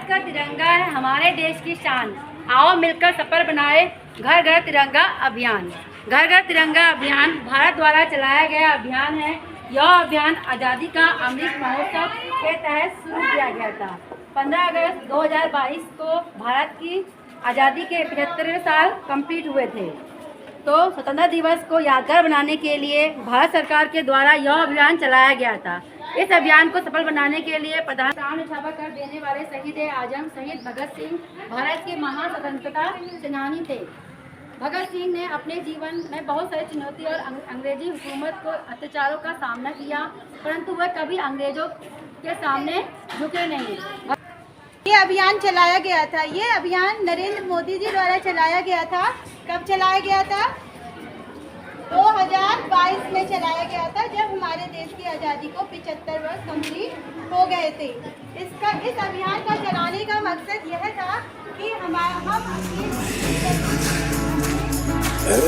भारत का तिरंगा है हमारे देश की शान। आओ मिलकर सफल बनाए घर घर तिरंगा अभियान। घर घर तिरंगा अभियान भारत द्वारा चलाया गया अभियान है। यह अभियान आज़ादी का अमृत महोत्सव के तहत शुरू किया गया था। 15 अगस्त 2022 को भारत की आज़ादी के 75वें साल कंप्लीट हुए थे। तो स्वतंत्रता दिवस को यादगार बनाने के लिए भारत सरकार के द्वारा यह अभियान चलाया गया था। इस अभियान को सफल बनाने के लिए प्राण न्यौछावर कर देने वाले शहीद आजम शहीद भगत सिंह भारत के महान स्वतंत्रता सेनानी थे। भगत सिंह ने अपने जीवन में बहुत सारी चुनौती और अंग्रेजी हुकूमत को अत्याचारों का सामना किया, परंतु वह कभी अंग्रेजों के सामने झुके नहीं। ये अभियान चलाया गया था। ये अभियान नरेंद्र मोदी जी द्वारा चलाया गया था। कब चलाया गया था? 2022 में चलाया गया था, जब हमारे देश की आज़ादी को 75 वर्ष कंप्लीट हो गए थे। इस अभियान का चलाने का मकसद यह था कि हम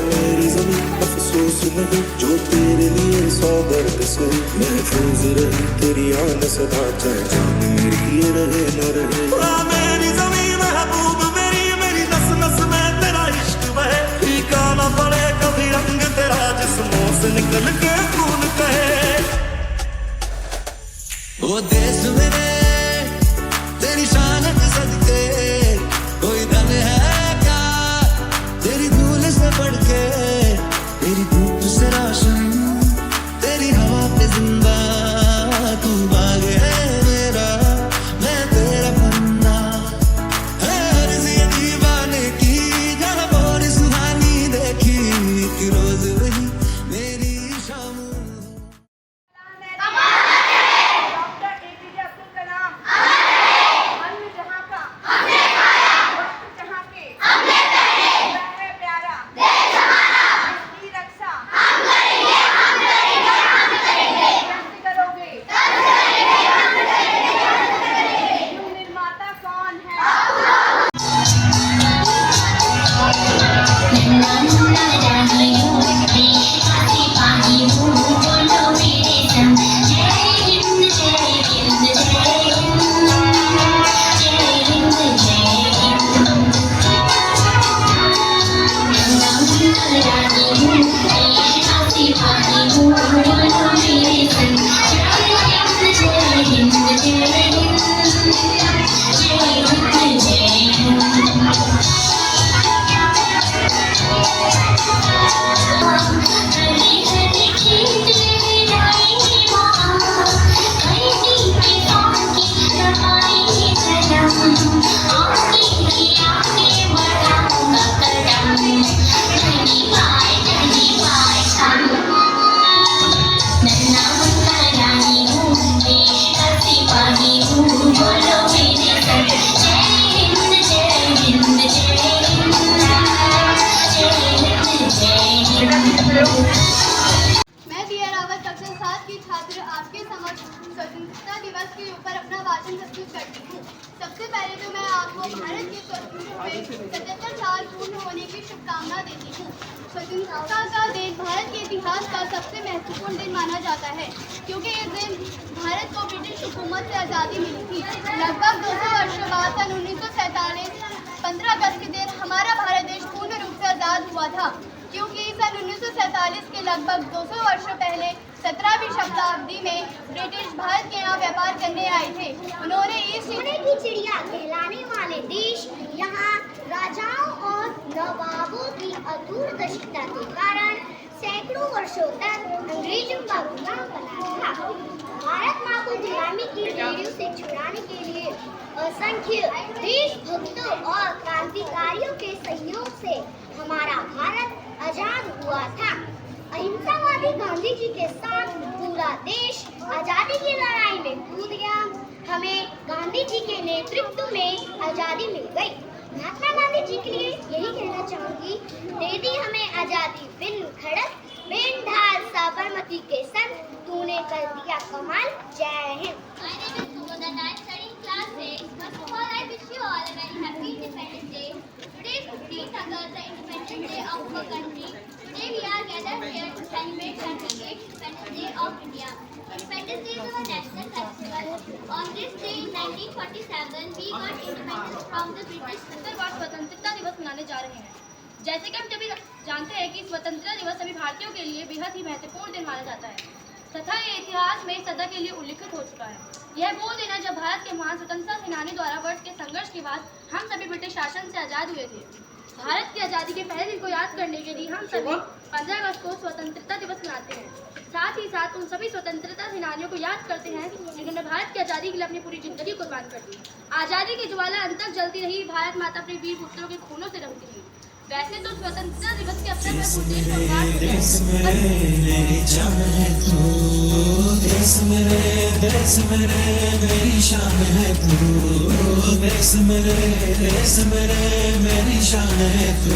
मेरी ज़मीं अफसोस नहीं जो तेरे लिए 100 दर्द से महफूज रही तेरी आन सदा, चाहे जान मेरी ये रहे न रहे। मेरी ज़मीं महबूब मेरी नस नस में तेरा इश्क बहे, फीका न पड़े कभी रंग तेरा जिस्मों से निकल के खून कहे। वो देश मेरे तेरी शान के सदके कोई धन है क्या तेरी धूल से बढ़ के, तेरी धूप से रोशन तेरी हवा पे जिंदा, तू बाग है मेरा मैं तेरा बंदा। है अर्ज़ ये दीवाने की जहाँ बोरी सुहानी देखी, एक रोज वही मेरी शाम। डॉक्टर APJ अब्दुल कलाम अन्न जहाँ का वस्त्र जहाँ के वह है प्यारा इसकी रक्षा कैसे करोगे? यूं निर्माता कौन है? मैं दिया रावत कक्षा 7 की छात्र आपके समक्ष स्वतंत्रता दिवस के ऊपर अपना भाषण प्रस्तुत करती हूँ। सबसे पहले तो मैं आपको भारत के स्वतंत्र हुए 77 साल पूर्ण होने की शुभकामना देती हूँ। स्वतंत्रता का दिन भारत के इतिहास का सबसे महत्वपूर्ण दिन माना जाता है, क्योंकि इस दिन भारत को ब्रिटिश हुकूमत से आज़ादी मिली थी। लगभग 200 वर्षों बाद सन 1947 15 अगस्त के दिन हमारा भारत देश पूर्ण रूप से आज़ाद हुआ था, क्योंकि सन 1947 के लगभग 200 वर्षों पहले 17वीं शताब्दी में ब्रिटिश भारत के यहाँ व्यापार करने आए थे। उन्होंने सोने की चिड़िया कहलाने वाले देश यहाँ राजाओं और नवाबों की अदूरदर्शिता के कारण सैकड़ों वर्षों तक अंग्रेजों का गुलाम बना था। भारत माँ को गुलामी की बेड़ियों से छुड़ाने के लिए असंख्य देशभक्तों और क्रांतिकारियों के सहयोग से हमारा भारत आजाद हुआ था। अहिंसावादी गांधी जी के साथ पूरा देश आजादी की लड़ाई में कूद गया। हमें गांधी जी के नेतृत्व में आजादी मिल गई। महात्मा गांधी जी के लिए यही कहना चाहूंगी, दे दी हमें आजादी बिन खड़क बिन ढाल साबरमती के संग, तूने कर दिया कमाल। जय Hind. My name is Suboda. I'm studying class 6. First of all, I wish you all a very happy Independence Day. Today is 15th August, the Independence Day of our country. Today we are gathered here to celebrate 38th Independence Day of India. Independence Day is our national festival. On this day in 1947 we got independence from the British। 70 वर्ष स्वतंत्रता दिवस मनाने जा रहे हैं। जैसे कि हम सभी जानते हैं कि स्वतंत्रता दिवस सभी भारतीयों के लिए बेहद ही महत्वपूर्ण दिन माना जाता है तथा ये इतिहास में सदा के लिए उल्लिखित हो चुका है। यह वो दिन है जब भारत के महान स्वतंत्रता सेनानी द्वारा वर्ष के संघर्ष के बाद हम सभी ब्रिटिश शासन से आज़ाद हुए थे। भारत की आज़ादी के पहले दिन को याद करने के लिए हम सभी 15 अगस्त को स्वतंत्रता दिवस मनाते हैं। साथ ही साथ उन सभी स्वतंत्रता सेनानियों को याद करते हैं जिन्होंने भारत की आज़ादी के लिए अपनी पूरी जिंदगी कुर्बान कर दी। आज़ादी की ज्वाला अंत तक जलती रही, भारत माता अपने वीर पुत्रों के खूनों से रंगती रही। वैसे तो स्वतंत्रता दिवस के अवसर पर पूरे देश मेरी जान है तू, देश मेरे मेरी शान है तू, देश मेरे मेरी शान है तू।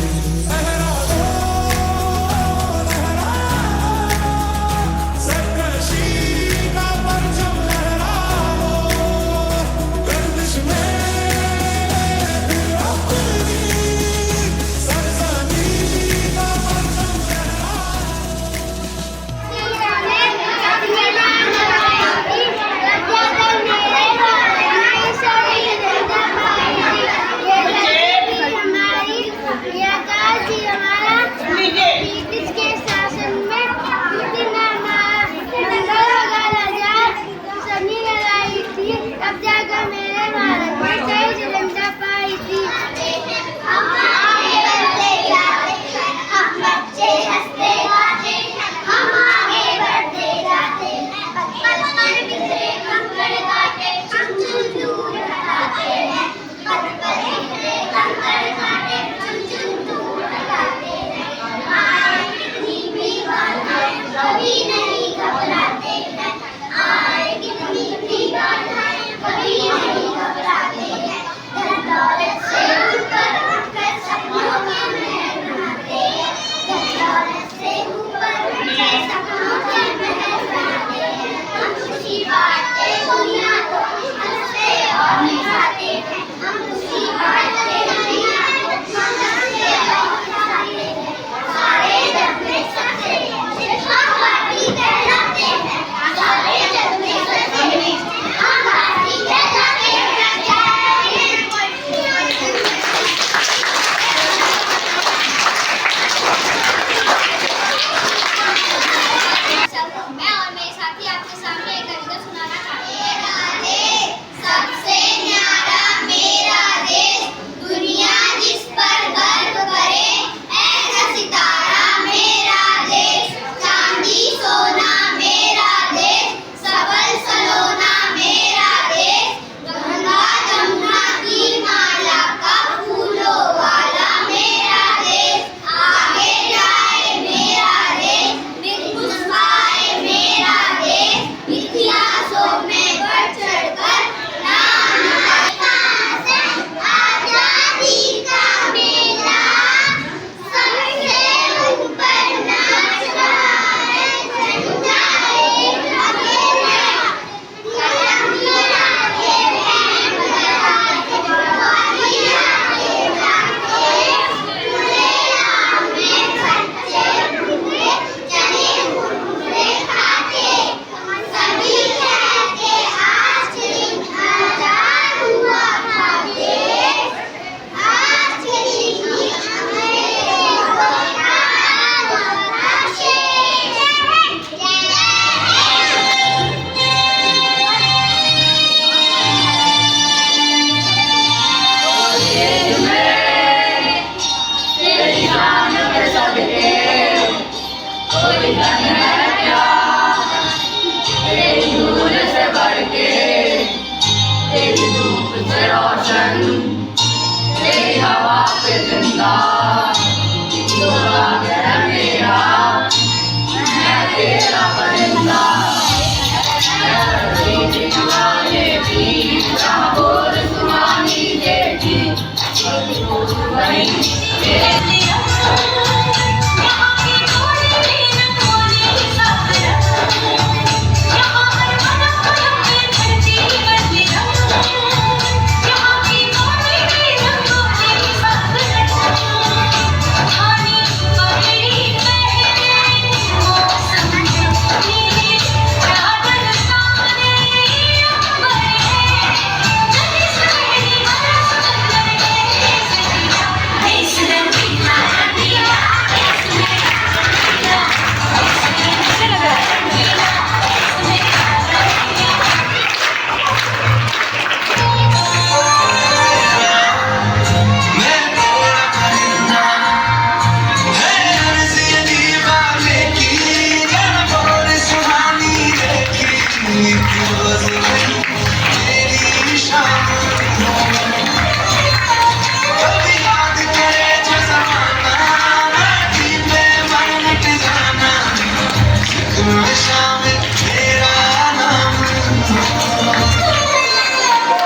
शामिल मेरा नाम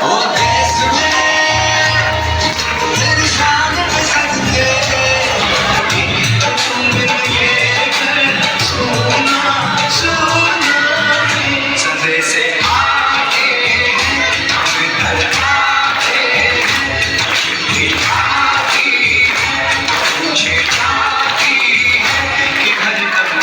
ओ देश में तेरी शान में सदके सोना सोना सदे से आगे घर आगे मुझे आगे कि घर कब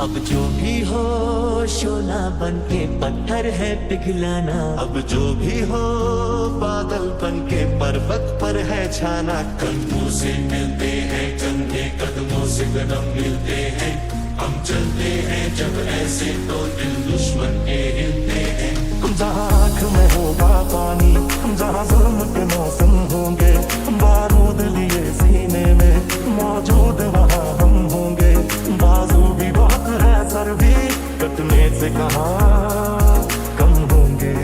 अब जो भी हो शोला बन के पत्थर है पिघलाना, अब जो भी हो बादल बन के पर्वत पर है छाना। कदमों से मिलते हैं कंधे, कदमों से कदम मिलते हैं, हम चलते हैं जब ऐसे तो दिल दुश्मन के हिलते हैं। जहाँ आँख में होगा पानी, जहाँ जुल्म के मौसम होंगे, बारूद लिए सीने में मौजूद वहाँ हम होंगे। बाजू भी बहुत है सर भी कटने से कहाँ कम होंगे।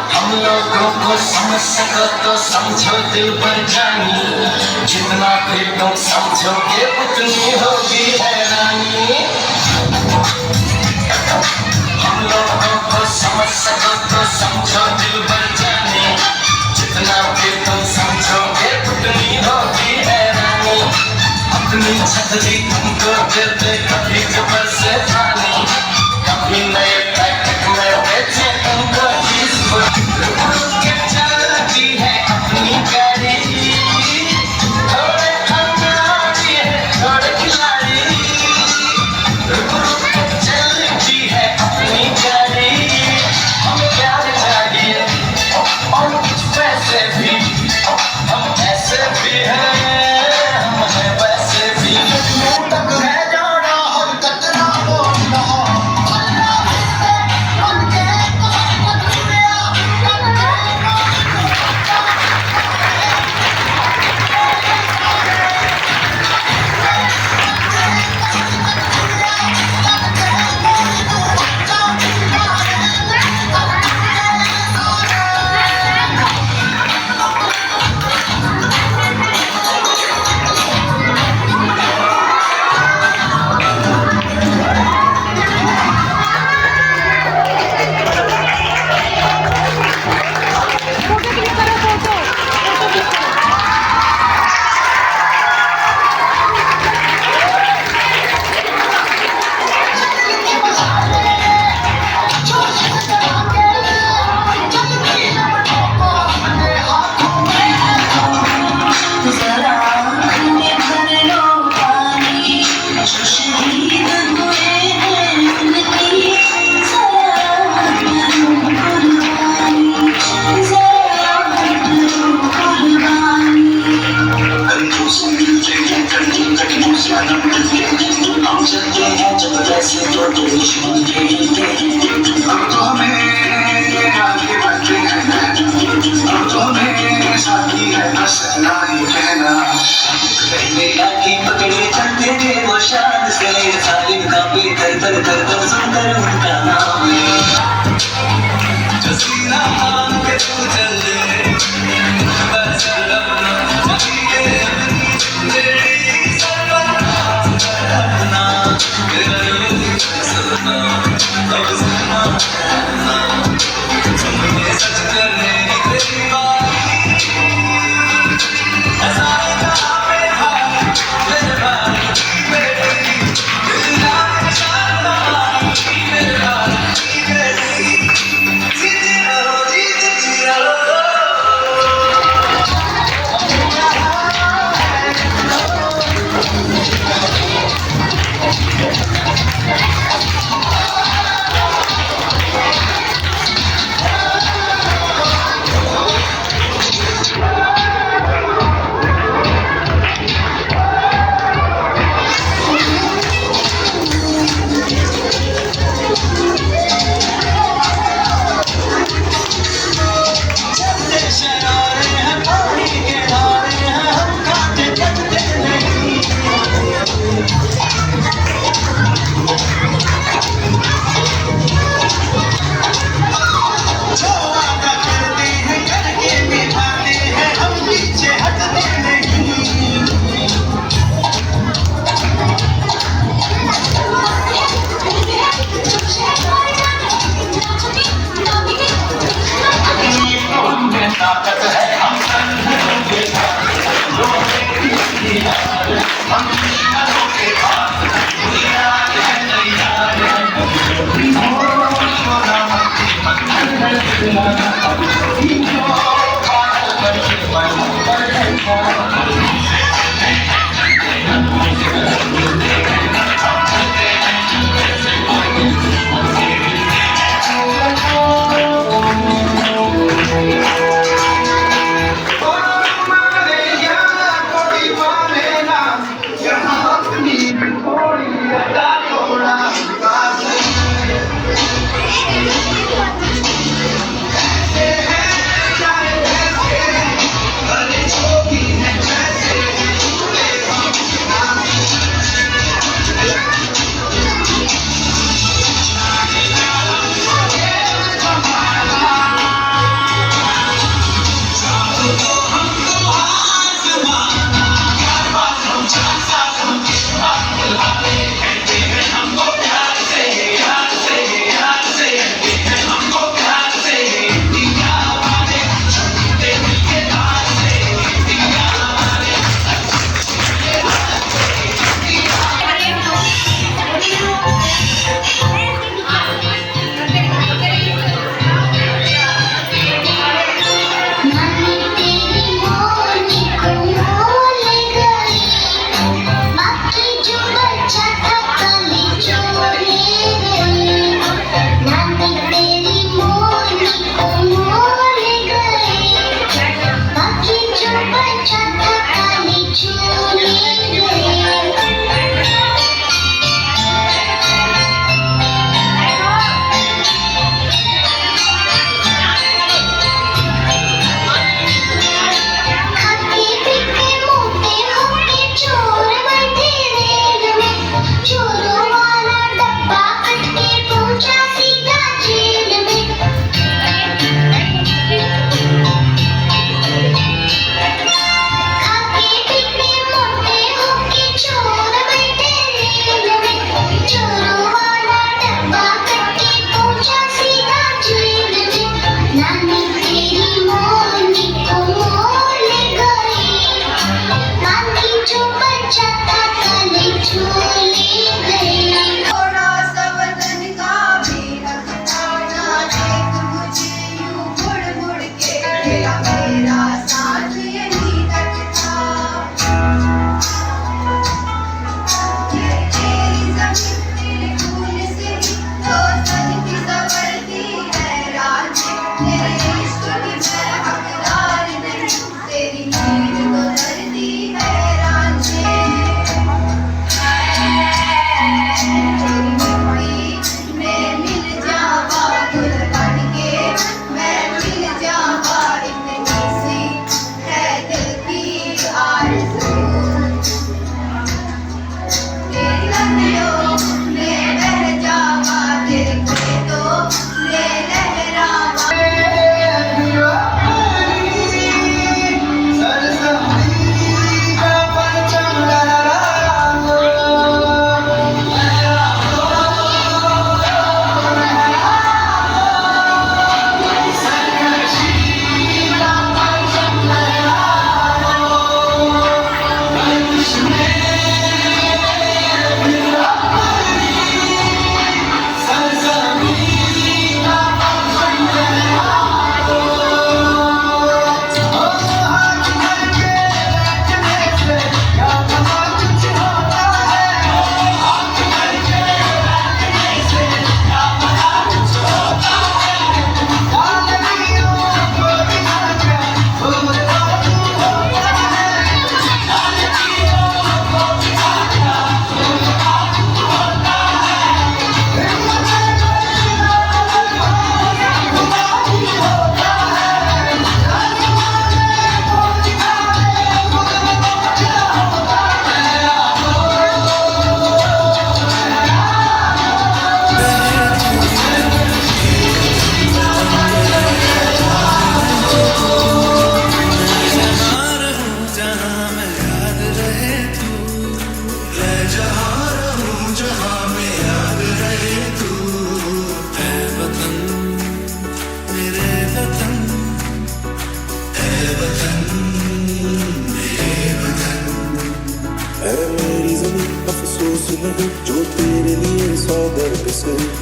हम लोगों को समझ सको तो समझो दिल पर जानी, जितना भी तुम समझोगे उतनी होगी हैरानी। हम लोगों को समझ सको तो समझो दिल पर जानी, जितना भी तुम समझोगे उतनी होगी हैरानी। अपनी छतरी तुमको दे दे कभी जबर से पानी, कभी नए पैकेट में बेचे तुमको चीज के चलती है अपनी गाड़ी। थोड़े अनाड़ी है थोड़े खिलाड़ी, रुक रुक के चलती है अपनी गाड़ी। हम क्या चाहिए और कुछ पैसे भी, हम ऐसे भी हैं हम हैं वैसे भी। तक है जाना और कतरा बोलना,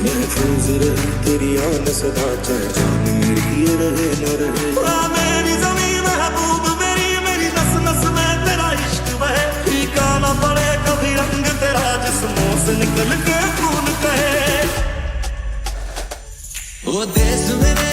महफूज रहे तेरी आन सदा, चाहे जान मेरी ये रहे न रहे। मेरी ज़मीं महबूब मेरी, मेरी नस नस में तेरा इश्क बहे, फीका ना पड़े कभी रंग तेरा, जिस्मों से निकल के खून कहे। ओ देश मेरे